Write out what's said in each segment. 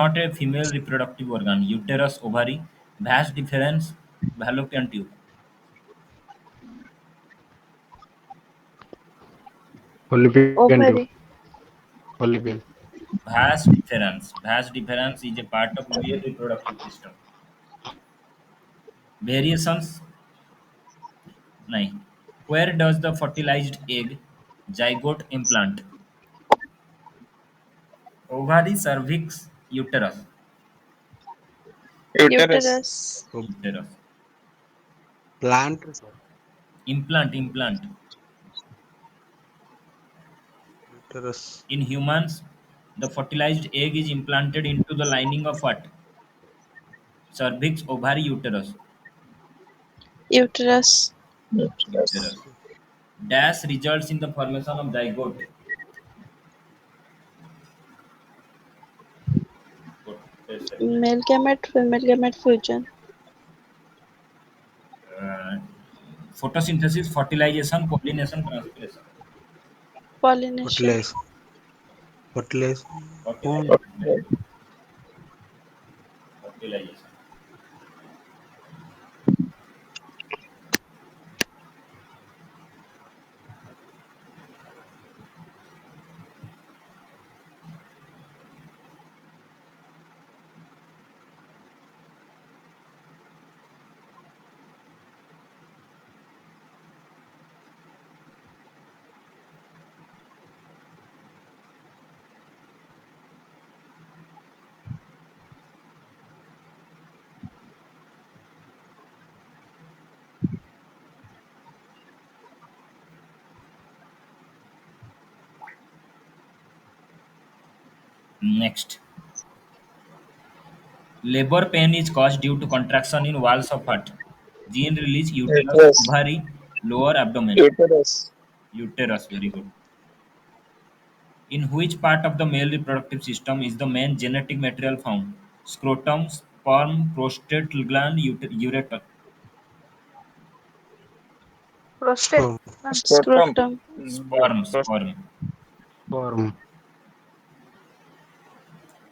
not a female reproductive organ. Uterus, ovary, vas deferens, fallopian tube. Philippine tube. Ovary. Philippine. Vas deferens. Vas deferens is a part of male reproductive system. Variations. Nahi. Where does the fertilized egg zygote implant? Ovary, cervix, uterus. Uterus. Uterus. Uterus. Plant. Implant. Uterus. In humans, the fertilized egg is implanted into the lining of what? Cervix, ovary, uterus. Uterus. Uterus. Uterus. Dash results in the formation of zygote. Good. Just a minute. Male gamete, female gamete fusion. Uh, Photosynthesis, fertilization, pollination, transpiration. Pollination. Fertilize. Fertilize. Oh, Fertilization. Very Okay. good. Fertilization. Next. Labor pain is caused due to contraction in walls of heart. Gene release, uterus, Uterus. ovary, lower abdomen. Uterus. Uterus, very good. In which part of the male reproductive system is the main genetic material found? Scrotum, sperm, prostate gland, ureter. Prostate. sperm. Scrotum. Scrotum. Sperm. Sperm.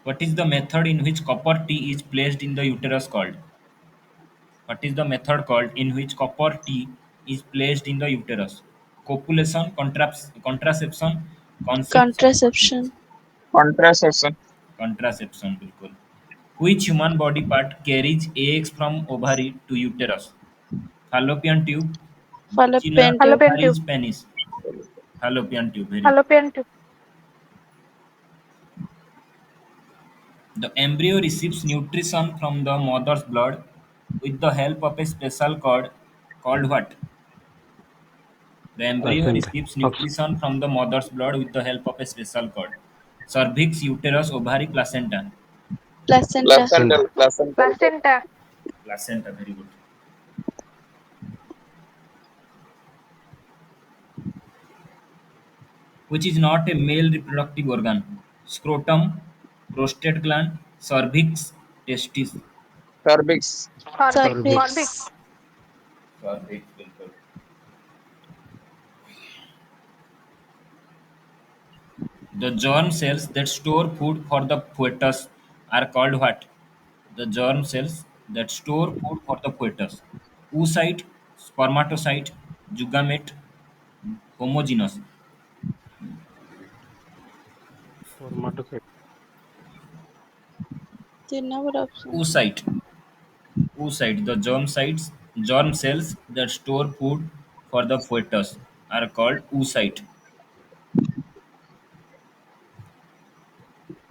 What is the method in which copper T is placed in the uterus called? What is the method called in which copper T is placed in the uterus? Copulation, contraception, conception, Contraception. Contraception. contraception. बिल्कुल. Which human body part carries eggs from ovary to uterus? Fallopian tube, vagina, Fallopian tube. Fallopian tube. ovaries, penis. Fallopian tube. Very good. Fallopian tube. The embryo receives nutrition from the mother's blood with the help of a special cord called what? The embryo Placenta. receives nutrition from the mother's blood with the help of a special cord. Cervix, uterus, ovary, placenta. Placenta. Placenta. Placental. Placental. Placenta. Placenta, very good. Which is not a male reproductive organ? Scrotum, prostate gland, cervix, testis. Cervix. Cervix. Cervix. Cervix, बिल्कुल. The germ cells that store food for the fetus are called what? The germ cells that store food for the fetus. Oocyte, spermatocyte, jugamate, homogeneous. Spermatocyte. तीन number option. Oocyte. Oocyte. The germ cells that store food for the fetus are called oocyte.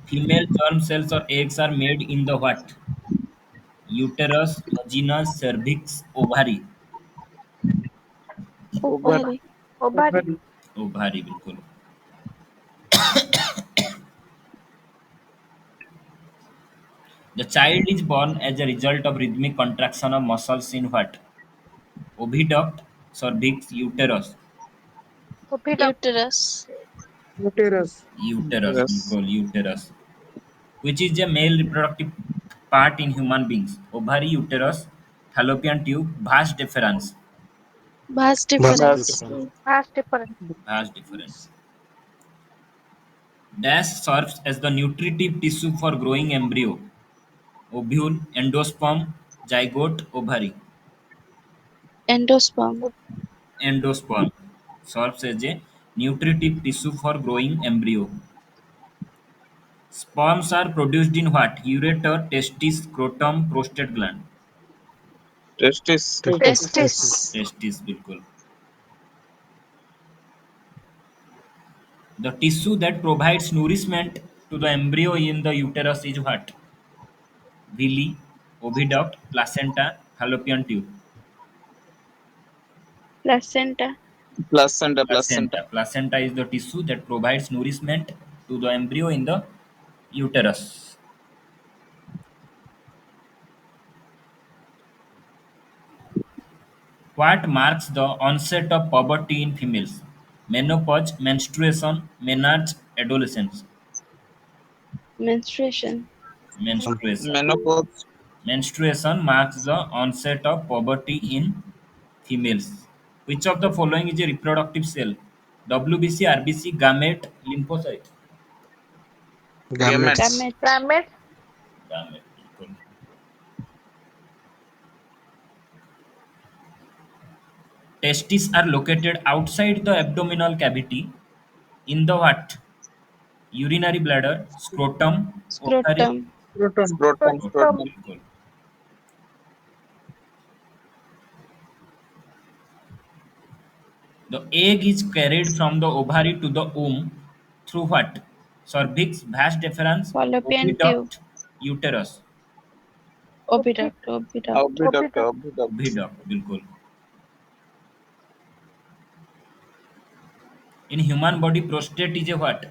Female germ cells or eggs are made in the what? Uterus, vagina, cervix, ovary. Ovary. Ovary. Ovary. Ovary, बिल्कुल. The child is born as a result of rhythmic contraction of muscles in what? Oviduct, cervix, uterus. Oviduct. Uterus. Uterus. Uterus, Uterus. बिल्कुल, uterus. Which is a male reproductive part in human beings? Ovary, uterus, fallopian tube, vas deferens. Vas Vas deferens. Vas. deferens. Vast difference. Vas deferens. Dash serves as the nutritive tissue for growing embryo, ovule, endosperm, zygote, ovary. Endosperm. Endosperm serves as a nutritive tissue for growing embryo. Sperms are produced in what? Ureter, testis, scrotum, prostate gland. Testis. Testis. Testis. Testis, bilkul. The tissue that provides nourishment to the embryo in the uterus is what? Villi, oviduct, placenta, fallopian tube. Placenta. Placenta. Placenta. Placenta. Placenta is the tissue that provides nourishment to the embryo in the uterus. What marks the onset of puberty in females? Menopause, menstruation, menarche, adolescence. Menstruation. Menstruation. Menopause. Menstruation marks the onset of puberty in females. Which of the following is a reproductive cell? WBC, RBC, gamete, lymphocyte. Gametes. Gametes. Gamete. Gamete. Gamete. Equal. Testes are located outside the abdominal cavity in the what? Urinary bladder, scrotum, ovary. Scrotum. Scrotum. Scrotum. Scrotum. Equal. The egg is carried from the ovary to the womb through what? Cervix, vas deferens, Fallopian tube. oviduct, uterus. Opi- Oviduct. Oviduct. Oviduct. Oviduct. Oviduct. Oviduct, बिल्कुल. In human body, prostate is a what?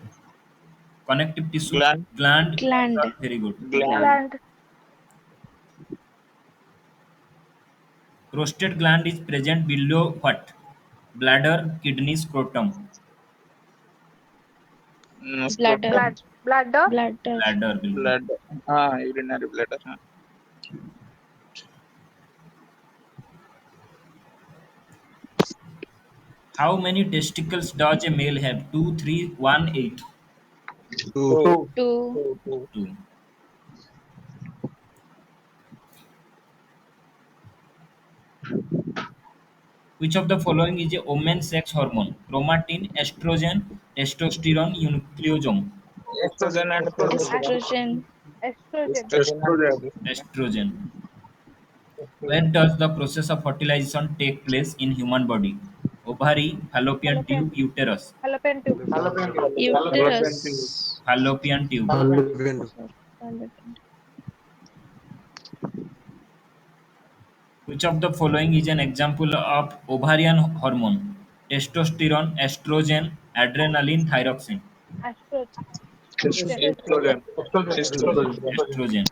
Connective tissue, Gland. gland. Gland. Very good. Gland. Gland. Prostate gland is present below what? Bladder, kidney, scrotum. Bladder. Scrotum. Blood. Bladder. Bladder. Bladder, बिल्कुल. Blood. Urinary bladder. How many testicles does a male have? Two, three, one, eight. Two. Two. Two. Two. Two. Which of the following is a woman's sex hormone? Chromatin, estrogen, testosterone, nucleosome. Estrogen and progesterone. Estrogen. Estrogen. Estrogen. Estrogen. Where does the process of fertilization take place in human body? Ovary, fallopian Fallopian. tube, uterus. Fallopian tube. Uterus. Fallopian tube. Fallopian tube. Sorry. Fallopian. Which of the following is an example of ovarian hormone? Testosterone, estrogen, adrenaline, thyroxine. Estrogen. Estrogen. Estrogen. Estrogen. Estrogen.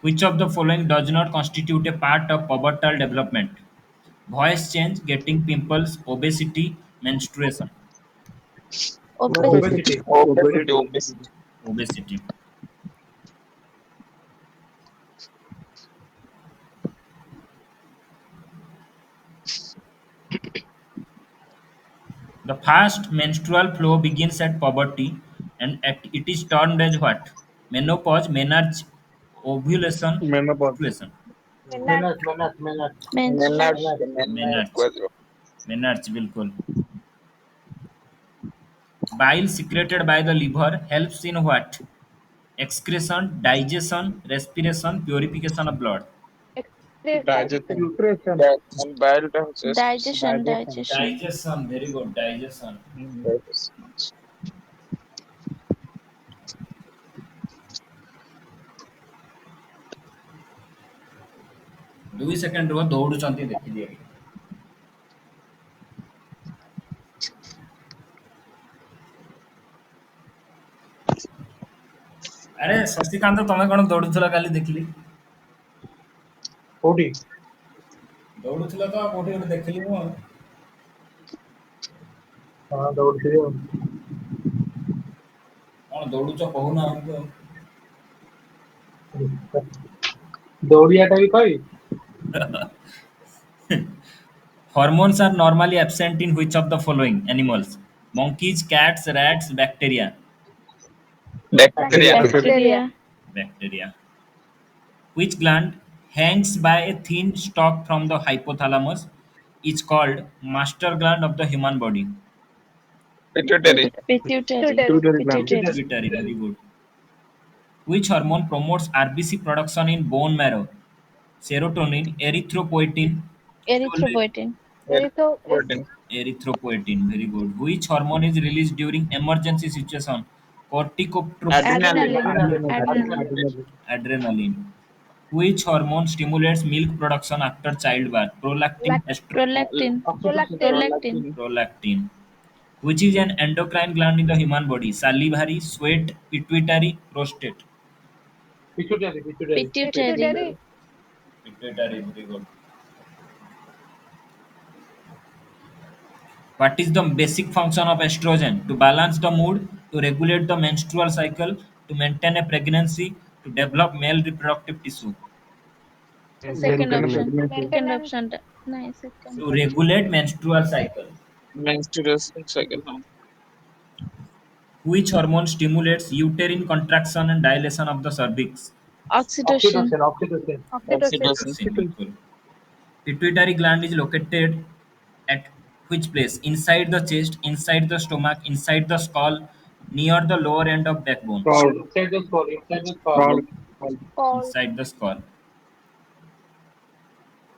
Which of the following does not constitute a part of pubertal development? Voice change, getting pimples, obesity, menstruation. Obesity. Obesity. Obesity. Obesity. The fast menstrual flow begins at puberty and it is termed as what? Menopause, menarche, ovulation, Menopause. menstruation. Menarche. Menarche. Menstruation. Menarche. Menarche. Menarche, बिल्कुल. Bile secreted by the liver helps in what? Excretion, digestion, respiration, purification of blood. Excretion. Digestion. And bile just Digestion. Digestion. Digestion, very good. Digestion. digestion. 2 second ରୁହ ଦୌଡୁଛନ୍ତି ଦେଖିଦିଏ। ଆରେ ଶଶିକାନ୍ତ ତମେ କଣ ଦୌଡୁଥିଲ କାଲି ଦେଖିଲି। କୋଉଠି? ଦୌଡୁଥିଲ ତ କୋଉଠି ଗୋଟେ ଦେଖିଲି ମୁଁ ଆଉ। ହଁ ଦୌଡୁଥିଲି ଆଉ। କଣ ଦୌଡୁଛ କହୁନ ଆମକୁ ଆଉ। ଦୌଡିଆଟା ବି କହିବି? Hormones are normally absent in which of the following animals? Monkeys, cats, rats, bacteria. Bacteria. Bacteria. Bacteria. Bacteria. Which gland hangs by a thin stalk from the hypothalamus is called master gland of the human body? Pituitary. Pituitary. Pituitary. Pituitary gland. Pituitary. Pituitary, very good. Which hormone promotes RBC production in bone marrow? Serotonin, erythropoietin, folate. Erythropoietin. Erythro, Protein. Erythropoietin, very good. Which hormone is released during emergency situation? Corticotropin, Adrenaline. Adrenaline. Adrenaline. Adrenaline. Adrenaline. adrenaline. Which hormone stimulates milk production after childbirth? Prolactin, estrogen, Prolactin. prolactin. Prolactin. Prolactin. prolactin. Which is an endocrine gland in the human body? Salivary, sweat, pituitary, prostate. Pituitary. Pituitary. Pituitary. Pituitary. Pituitary, very good. What is the basic function of estrogen? To balance the mood, to regulate the menstrual cycle, to maintain a pregnancy, to develop male reproductive tissue. Second Maintenance. option. Pregnancy. Second Maintenance. option. Nice. Second. To regulate menstrual cycle. Menstruation cycle. Huh? Which hormone stimulates uterine contraction and dilation of the cervix? Oxytocin. Oxytocin. Oxytocin. Oxytocin. Oxytocin. Oxytocin, बिल्कुल. Pituitary gland is located at which place? Inside the chest, inside the stomach, inside the skull, near the lower end of backbone. Scald. Inside the skull. Inside the skull. Called. Inside the skull.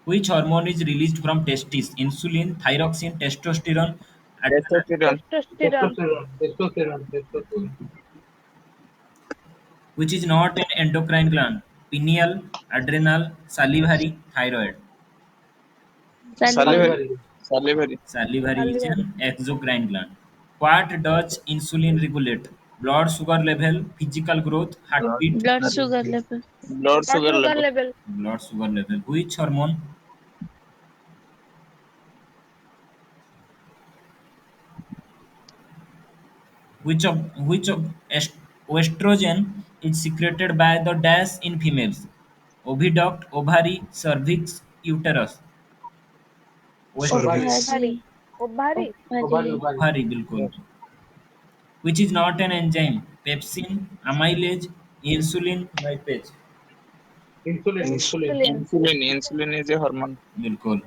Which hormone is released from testes? Insulin, thyroxine, testosterone, adrenaline. Testosterone. Testosterone. Testosterone. Testosterone. Testosterone. Which is not an endocrine gland? Pineal, adrenal, salivary, thyroid. Salivary. Salivary. Salivary. Salivary. Salivary is Salivary. an exocrine gland. What does insulin regulate? Blood sugar level, physical growth, heartbeat, Blood sugar level. Blood Blood sugar sugar level. level. blood sugar level. Which hormone? Which of estrogen is secreted by the dash in females? Oviduct, ovary, cervix, uterus. Cervix. Estrogen. Obhari. Ovari. Obhari. Ovari. Ovari. Ovari. Ovary, बिल्कुल. Which is not an enzyme? Pepsin, amylase, insulin, lipase. Insulin. Insulin. Insulin. Insulin. Insulin is a hormone. बिल्कुल.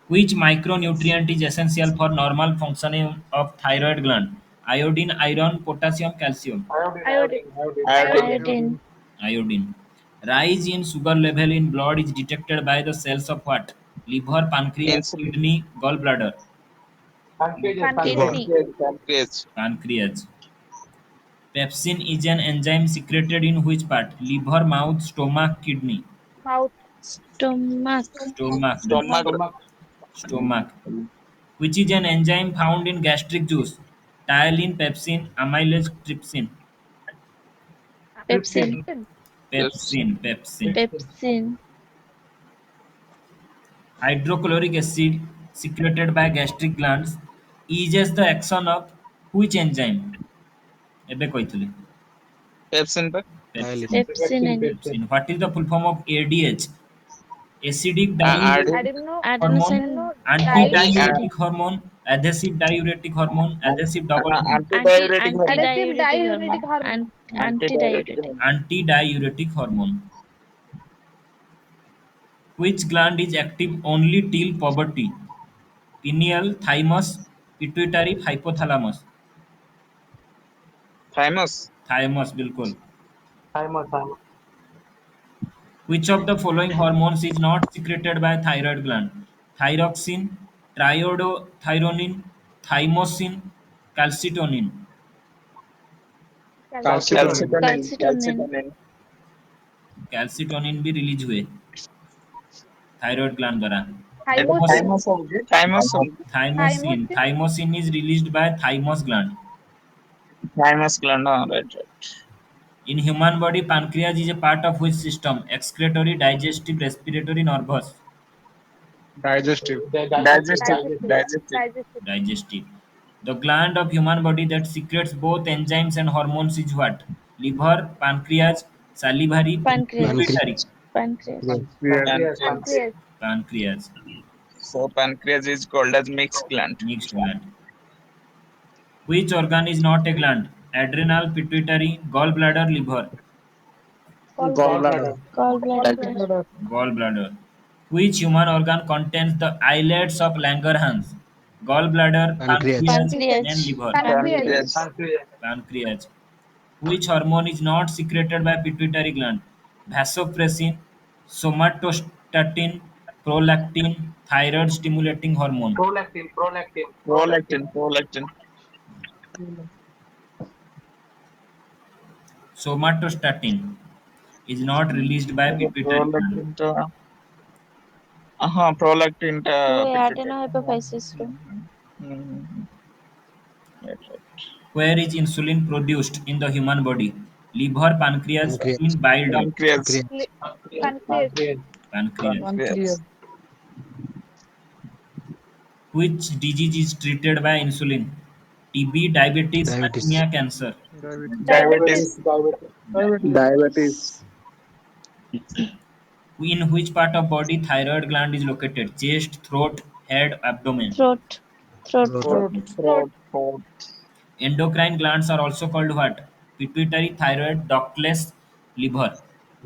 Which micronutrient is essential for normal functioning of thyroid gland? Iodine, iron, potassium, calcium. Iodine. Iodine. Iodine. Iodine. Iodine. Iodine. Iodine. Iodine. Rise in sugar level in blood is detected by the cells of what? Liver, pancreas, Insulin. kidney, gallbladder. Pancreas. Pancreas. Pancreas. Kidney. Pancreas. Pancreas. Pancreas. Pepsin is an enzyme secreted in which part? Liver, mouth, stomach, kidney. Mouth. Stomach. Stomach. Stomach. Stomach. Stomach. Which is an enzyme found in gastric juice? Tyline, pepsin, amylase, trypsin. Pepsin. Trypsin. Pepsin. Pepsin. Trypsin. Pepsin. Hydrochloric acid secreted by gastric glands eases the action of which enzyme? ଏବେ କହିଥିଲି. Pepsin. Pepsin. Pepsin. Pepsin. Pepsin. Pepsin. Pepsin. What is the full form of ADH? Acidic diuretic Adeno. hormone, Adenosine. Adeno. Di. antidiuretic hormone, adhesive diuretic hormone, adhesive double bond. Antidiuretic hormone. Adhesive Antidiuretic diuretic hormone. hormone. Antidiuretic Antidiuretic. hormone. Antidiuretic hormone. Which gland is active only till puberty? Pineal, thymus, pituitary, hypothalamus. Thymus. Thymus, बिल्कुल. Thymus. Thymus. Which of the following hormones is not secreted by thyroid gland? Thyroxine, triiodothyronine, thymosin, calcitonin. Calcitonin. Calcitonin. Calcitonin. Calcitonin. Calcitonin. Calcitonin भी release हुए thyroid gland द्वारा. Thymosin. Thymosin. Thymus. Thymus. Thymosin. Thymosin. Thymosin is released by thymus gland. Thymus gland. Oh, right. Right. In human body, pancreas is a part of which system? Excretory, digestive, respiratory, nervous. Digestive. Digestive. Digestive. Digestive. Digestive. Digestive. Digestive. Digestive. The gland of human body that secretes both enzymes and hormones is what? Liver, pancreas, salivary, Pancreas. pituitary. Pancreas. Pancreas. Pancreas. Pancreas. Pancreas. Pancreas. Pancreas. So pancreas is called as mixed gland. Mixed gland. Which organ is not a gland? Adrenal, pituitary, gallbladder, liver. Gallbladder. Gallbladder. Gallbladder. Gallbladder. Which human organ contains the islets of Langerhans? Gallbladder, Pancreas. pancreas, and Pancreas. liver. Pancreas. Pancreas. Pancreas. Pancreas. Pancreas. Which hormone is not secreted by pituitary gland? Vasopressin, somatostatin, prolactin, thyroid stimulating hormone. Prolactin. Prolactin. Prolactin. Prolactin. Prolactin. Somatostatin is not released by The pituitary gland. prolactin. Prolactin. Who Pituitary. adenohypophysis to? Mhm. Right, right. Where is insulin produced in the human body? Liver, pancreas, Pancreas. in bile duct. Pancreas. Pancreas. Pancreas. Pancreas. Pancreas. Pancreas. Which disease is treated by insulin? TB, diabetes, Diabetes. anemia, cancer. Diabetes. Diabetes. Diabetes. In which part of body thyroid gland is located? Chest, throat, head, abdomen. Throat. Throat. Throat. Throat. Throat. Throat. Endocrine glands are also called what? Pituitary, thyroid, ductless, liver.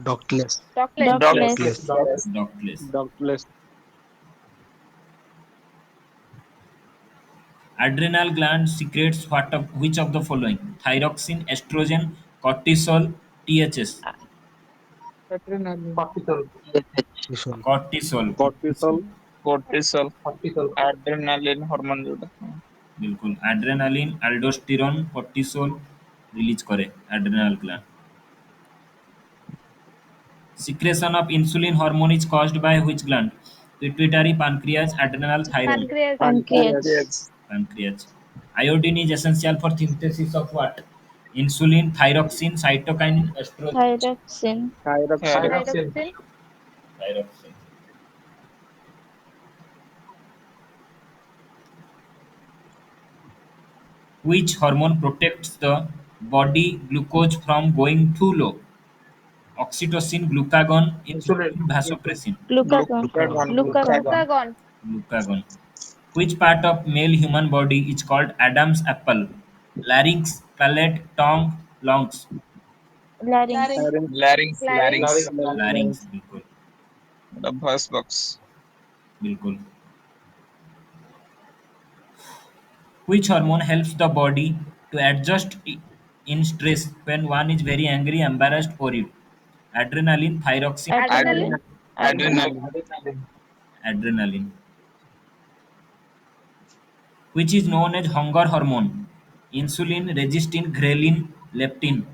Ductless. Chocolate. Douglas. Douglas. Ductless. Yes. Ductless. Douglas. Adrenal gland secretes which of the following? Thyroxine, estrogen, cortisol, THS. Adrenaline. Cortisol. Cortisol. Cortisol. Cortisol. Cortisol. Cortisol. Adrenaline hormone जोड़ा. बिल्कुल adrenaline aldosterone cortisol release करे adrenal gland. Secretion of insulin hormone is caused by which gland? Pituitary, pancreas, adrenal, thyroid. Pancreas. Pancreas. Pancreas. Pancreas. Iodine is essential for synthesis of what? Insulin, thyroxine, cytokine, estrogen. Thyroxine. Thyroxine. Thyroxine. Thyroxine. Thyroxine. Which hormone protects the body glucose from going too low? Oxytocin, glucagon, Insulin. insulin, vasopressin. Glucagon. Glucagon. Glucagon. Glucagon. Glucagon. Glucagon. Which part of male human body is called Adam's apple? Larynx, palate, tongue, lungs. Larynx. Larynx. Larynx. Larynx. Larynx. Larynx. Larynx. Larynx, बिल्कुल The voice box. बिल्कुल. Which hormone helps the body to adjust in stress when one is very angry, embarrassed, worried? Adrenaline, thyroxine, Adrenaline. Adrenaline. Adrenaline. Adrenaline. Adrenaline. adrenaline. Which is known as hunger hormone? Insulin, resistin, ghrelin, leptin.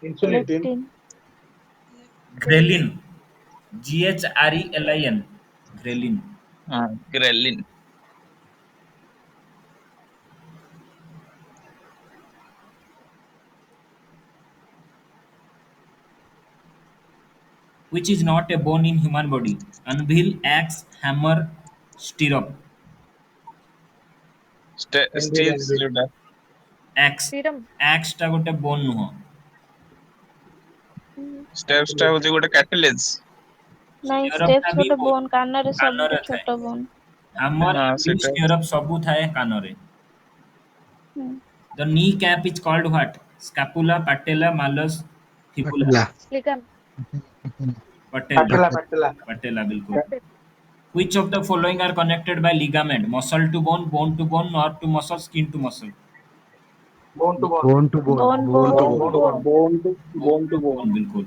Insulin. Leptin. Ghrelin. Ghrelin. Ghrelin. Ghrelin. Which is not a bone in human body? Anvil, axe, hammer, stirrup. Anvil. Steel Anvil. cylinder. Axe. Serum. Axe ଟା ଗୋଟେ bone ନୁହଁ. Steps ଟା ହଉଛି ଗୋଟେ cartilage. ନାଇଁ Stirrup ଟା steps ବି ଗୋଟେ von କାନରେ କାନରେ ସବୁଠୁ ଥାଏ. ଛୋଟ ବୋନ୍. Hammer, anvil, ସେଟା stirrup ସବୁ ଥାଏ କାନରେ. The knee cap is called what? Scapula, patella, malleus, fibula. Patella. Ligam. Patella. Patella. Patella. Patella. Patella बिल्कुल. Patella. Which of the following are connected by ligament? Muscle to bone to bone, nerve to muscle, skin to muscle. Bone to bone. Bone to bone. Bone. Bone to Bone. Bone bone. to Bone to bone. bone. Bone to Bone bone to to bone. bone बिल्कुल.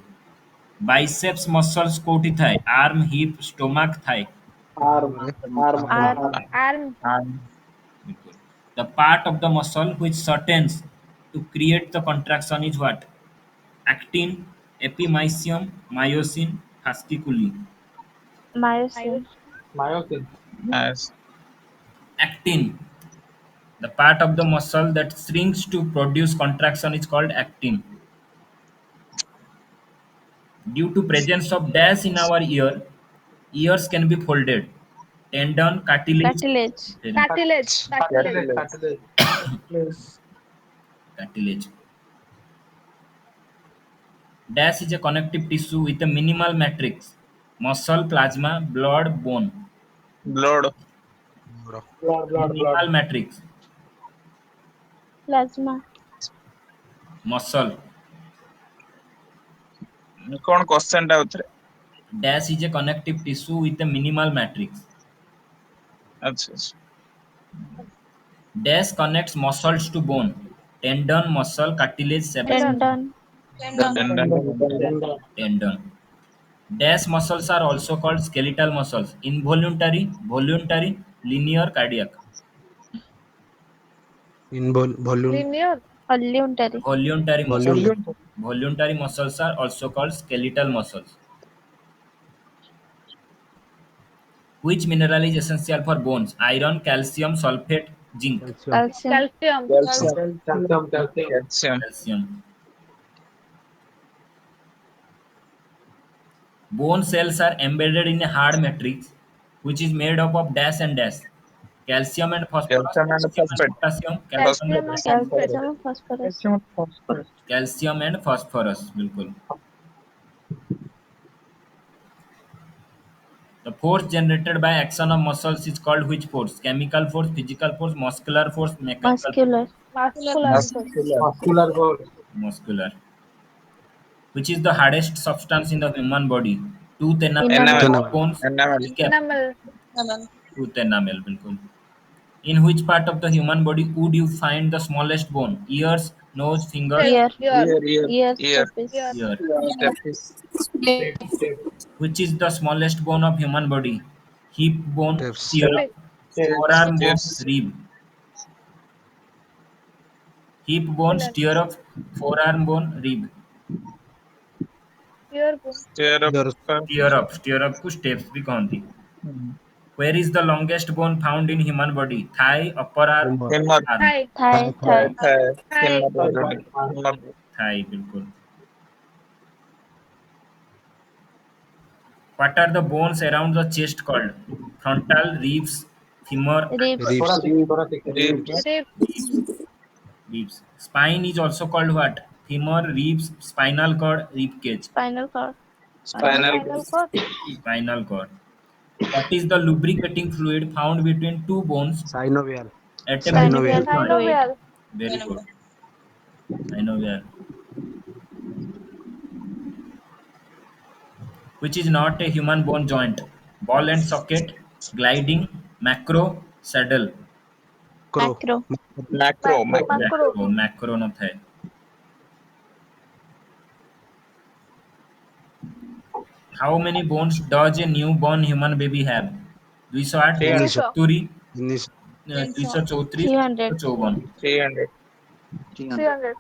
Biceps muscles कोठी ଥାଏ? Arm, hip, stomach ଥାଏ? Arm. Arm. Arm. Arm. Arm. बिल्कुल. The part of the muscle which shortens to create the contraction is what? Actin, epimysium, myosin, fasciculi. Myosin. Myosin. Myosin. Yes. Actin. The part of the muscle that shrinks to produce contraction is called actin. Due to presence of dash in our ear, ears can be folded. Tendon, cartilage, Cartilage. Cartilage. Cartilage. Cartilage. Cartilage. Cartilage. cartilage. Dash is a connective tissue with a minimal matrix. Muscle, plasma, blood, bone. Blood. Blood. blood. Minimal matrix. Plasma. Muscle. କଣ question ଟା ଆଉଥରେ? Dash is a connective tissue with a minimal matrix. ଆଚ୍ଛା ଆଚ୍ଛା। Dash connects muscles to bone. Tendon, muscle, cartilage, sebaceous. Tendon. Tendon. Tendon. Dash muscles are also called skeletal muscles. Involuntary, voluntary, linear, cardiac. Volume. Linear. Voluntary. Voluntary muscles. Volume. Voluntary muscles are also called skeletal muscles. Which mineral is essential for bones? Iron, calcium, sulfate, zinc. Calcium. Calcium. Calcium. Calcium. Calcium. Calcium. Bone cells are embedded in a hard matrix which is made up of dash and dash. Calcium and phosphorus, Calcium and calcium and phosphate. potassium, calcium and Calcium and potassium. phosphate. Calcium and phosphorus. Calcium and phosphorus, बिल्कुल. The force generated by action of muscles is called which force? Chemical force, physical force, muscular force, mechanical force. Muscular. Muscular force. Muscular force. Muscular. Which is the hardest substance in the human body? Tooth enamel, Enamel. Enamel. jaw Enamel. bones, Enamel. kneecap. Enamel. Tooth enamel, बिल्कुल. In which part of the human body would you find the smallest bone? Ears, nose, fingers, Ear. Ear. Ear. Ear. Ear. Stepes. ear. Step. Tape. Which is the smallest bone of human body? Hip bone, Steps. stirrup, Step. forearm bone, Steps. rib. Hip bone, Pillar. stirrup, forearm bone, rib. Ear bone. Chair up. Yours. Stirrup को steps भी कहती. Where is the longest bone found in human body? Thigh, upper arm, Femur. Femur. arm. Thigh. Thigh. Thigh. Thigh. Thigh. Femur. Thigh, बिल्कुल. What are the bones around the chest called? Frontal, ribs, femur, Ribs. Ribs. Thoracic. Ribs. Rib. ribs. Ribs. Spine is also called what? Femur, ribs, spinal cord, rib cage. Spinal cord. Spinal. Spinal. Spinal cord. Spinal cord. What is the lubricating fluid found between two bones Synovial. at a Synovial. medial Synovial joint? fluid. Synovial. Very good. Synovial. Which is not a human bone joint? Ball and socket, gliding, macro, saddle. Crow. Macro. Macro. Macro. Macro. Macro न ଥାଏ. How many bones does a newborn human baby have? 208, 300. 200. 270, Unis. 234, 300. 254. 300. 300.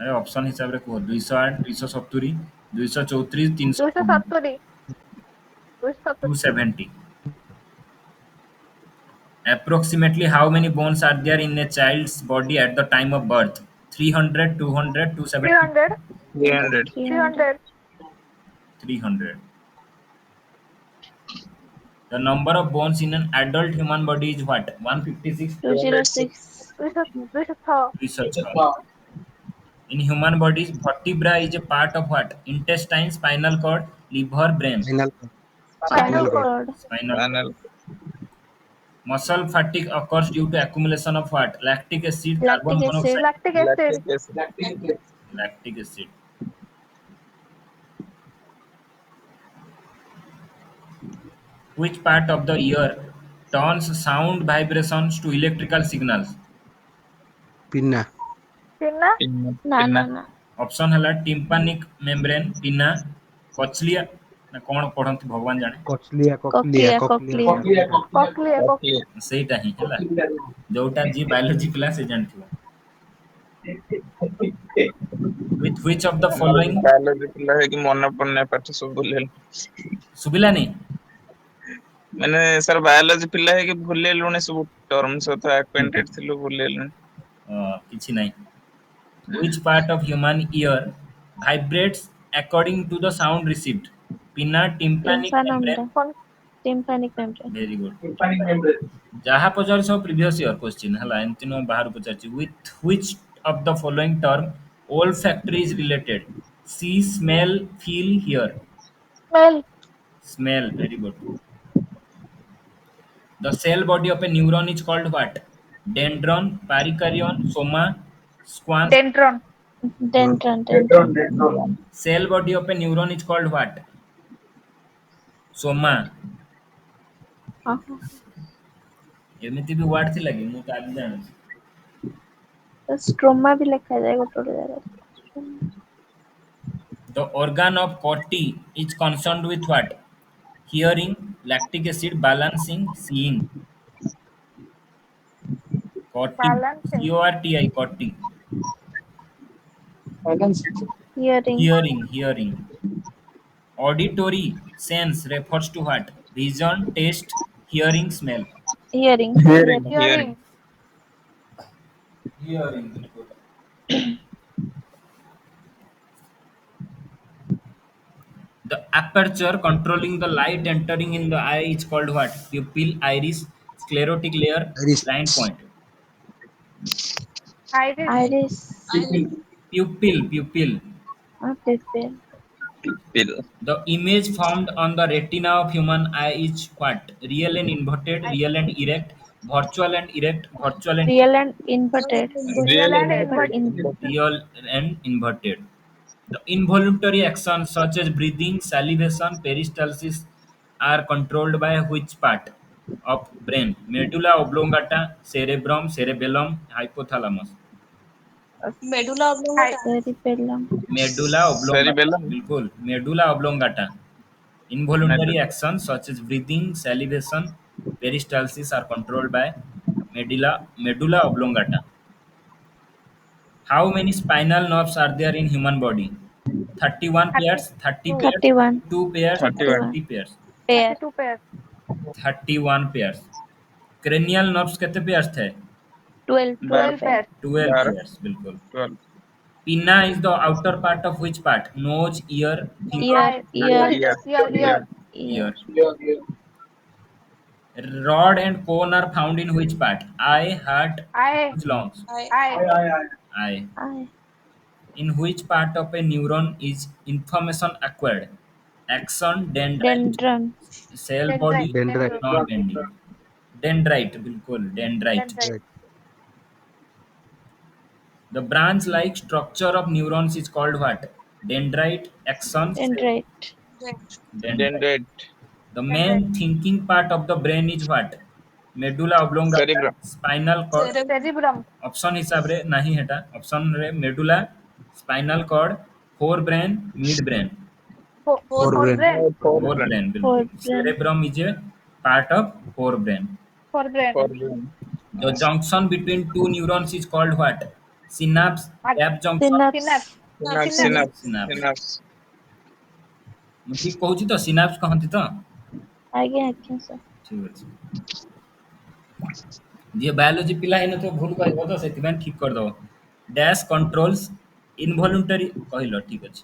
अरे option हिसाब रे कुह 208, 270, 234, 354, 270. 270. 270. Approximately how many bones are there in a child's body at the time of birth? 300, 200, 270, 300. 300. 300. 300. 300. The number of bones in an adult human body is what? 156, 206. 206. research. In human bodies, vertebra is a part of what? Intestine, spinal cord, liver, brain. Spinal cord. Spinal Spinal Spinal cord. cord. cord. Spinal cord. Spinal. Muscle fatigue occurs due to accumulation of what? Lactic acid, carbon Lactic acid. monoxide, Lactic acid. Lactic acid. lactic acid. Which part of the ear turns sound vibrations to electrical signals? Pinna. Pinna. Pinna. ନା ନା Pinna. ନା Option है tympanic membrane, pinna, cochlear ना कौन पढ़ंती भगवान जाने. Cochlea. cochlea Cochlea. cochlea Cochlea. Cochlea. ସେଇଟା ହିଁ ହେଲା ଯୋଉଟା जी बायोलॉजी क्लास से जानथिବ. With which of the following biology ପିଲା ହେଇକି ମନେ ପଡୁନି ପାଠ ସବୁ ଭୁଲିଗଲି। ଶୁଭିଲାନି? ମାନେ ସାର୍ ବାୟୋଲୋଜି ପିଲା ହେଇକି ଭୁଲିଗଲୁଣି ସବୁ ଟର୍ମ ସହିତ ଆକ୍ୱେଣ୍ଟେଡ ଥିଲୁ ଭୁଲିଗଲୁଣି। କିଛି ନାହିଁ. Which part of human ear vibrates according to the sound received? Pinna, tympanic membrane. tympanum tympanic membrane Very good. Tympanic membrane. ଯାହା ପଚାରୁ ସବୁ ପ୍ରିଭିୟସ୍ ଇୟର କ୍ୱେଶ୍ଚିନ୍ ହେଲା ଏମିତି ନୁହଁ ବାହାରୁ ପଚାରୁଛି. With which of the following term olfactory is related? See, smell, feel, hear. Smell. Smell. Very good. The cell body of a neuron is called what? Dendron, perikaryon, soma, squamous. Dendron. Dendron. Dendron, Dendron. dendron. Cell body of a neuron is called what? Soma. Uh-huh. ଏମିତି ବି ward ଥିଲା କି ମୁଁ ତ ଆଜି ଜାଣୁଛି। ତ stroma ବି ଲେଖାଯାଏ ଗୋଟେ ଗୋଟେ ଜାଗାରେ। The organ of Corti is concerned with what? Hearing, lactic acid, balancing, seeing. Corti, Balancing. C-O-R-T-I, Corti. Hearing. Hearing. Auditory sense refers to what? Vision, taste, hearing, smell. Hearing. Hearing. Hearing. Hearing, बिल्कुल. The aperture controlling the light entering in the eye is called what? Pupil, iris, sclerotic layer, Iris. blind point. Iris. Iris. Pupil. Pupil. Pill. The image formed on the retina of human eye is what? Real and inverted, real and erect, virtual and erect, virtual and Real and inverted. Real Real and But inverted. in real and inverted. The involuntary actions such as breathing, salivation, peristalsis are controlled by which part of brain? Medulla oblongata, cerebrum, cerebellum, hypothalamus. I, cerebellum. Medulla oblongata, Cerebellum. बिल्कुल medulla oblongata. Involuntary Medulla. actions such as breathing, salivation, peristalsis are controlled by medulla oblongata. How many spinal nerves are there in human body? 31 pairs, 30 32. pairs, 31. 2 pairs, 31. 30 pairs. Pair. 32 pairs. 31 pairs. Cranial nerves कितने pairs थे? 12. 12 12. 12 pair. pairs. 12 12. pairs, बिल्कुल. 12. Pinna is the outer part of which part? Nose, ear, finger, Ear. Eye. Ear. Ear. Ear. Ear. Ear. ear. Yeah, yeah. Rod and cone are found in which part? Eye, heart, Eye. which lungs? Eye. Eye. Eye. In which part of a neuron is information acquired? Axon, dendrite, Dendron. cell Dendrite. body, Dendrite. Dendron. non-bending. Dendrite, बिल्कुल dendrite. Dendrite. Right. The branch-like structure of neurons is called what? Dendrite, axon, cell. Dendrite. Dendrite. Dendrite. The Dendrite. main thinking part of the brain is what? Medulla oblongata, Cerebrum. spinal cord. Cerebrum. Option हिसाब रे नहीं हेटा option रे medulla spinal cord forebrain midbrain Forebrain. Forebrain. Fore Forebrain. Brain बिल्कुल Forebrain. Cerebrum is a part of forebrain Forebrain. Forebrain. The junction between two neurons is called what synapse gap junction Synapse. Synapse. Synapse. Synapse. Synapse Synapse. ମୁଁ ଠିକ କହୁଛି ତ synapse କହନ୍ତି ତ ଆଜ୍ଞା ଆଜ୍ଞା sir. ଠିକ ଅଛି ଯିଏ ବାୟୋଲୋଜି ପିଲା ହେଇନଥିବ ଭୁଲ କହିବ ତ ସେଥିପାଇଁ ଠିକ କରିଦବ ଡ୍ୟାଶ କଣ୍ଟ୍ରୋଲ୍ସ ଇନଭଲ୍ୟୁଣ୍ଟାରୀ କହିଲ ଠିକ ଅଛି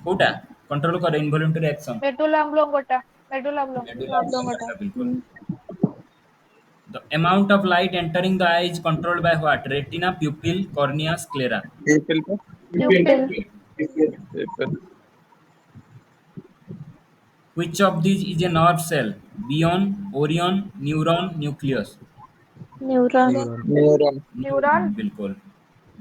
କୋଉଟା कंट्रोल करे involuntary action Medulla oblongata. Medulla oblongata. Medulla oblongata बिल्कुल the amount of light entering the eye is controlled by what retina pupil cornea sclera People. Pupil. Pupil. People. Which of these is a nerve cell बियॉन ओरियन neuron nucleus Neuron. Neuron. Neuron. Neuron Neuron. बिल्कुल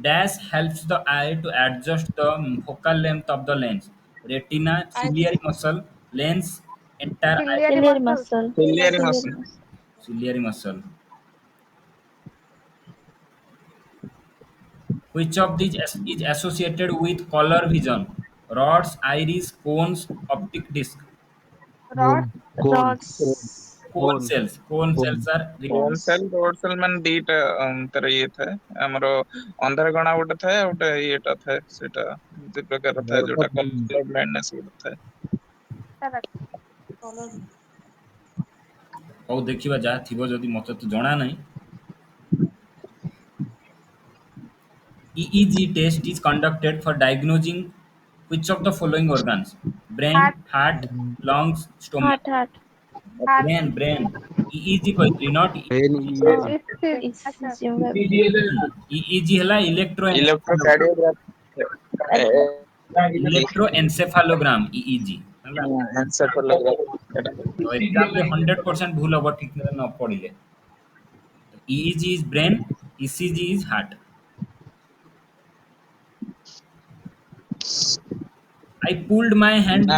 dash helps the eye to adjust the focal length of the lens retina ciliary muscle lens entire eye Ciliary Ciliary muscle. muscle. Ciliary Ciliary muscle. muscle. Ciliary muscle Which of these is associated with color vision? Rods, iris, cones, optic disc. Rod. Cone. Rods. Cone Cone. cells. Cone cells Cone. are Bone Cones. cell, rod cell ମାନେ ଦିଟା ତାର ଇଏ ଥାଏ ଆମର ଅନ୍ଧାରକଣା ଗୋଟେ ଥାଏ ଆଉ ଗୋଟେ ଇଏଟା ଥାଏ ସେଟା ଦି ପ୍ରକାର ଥାଏ ଯୋଉଟା କଲର ବ୍ଲାଇଣ୍ଡନେସ୍ ଗୋଟେ ଥାଏ Correct. ହଉ ଦେଖିବା ଯାହା ଥିବ ଯଦି ମତେ ତ ଜଣା ନାହିଁ EEG test is conducted for diagnosing which of the following organs? Brain, Heart. heart, lungs, stomach. Heart. Heart. Heart. Brain. EEG कहती not Brain Oh. EEG. It's his. अच्छा. ECG web. EEG ହେଲା electrocardiography electroencephalogram EEG ହେଲା ଏନ୍ସେଫାଲୋଗ୍ରାଫି ତ ଏକ୍ଜାମରେ 100% ଭୁଲ ହବ ଠିକ୍ ନ ପଢିଲେ। EEG is brain, ECG is heart. I pulled my hand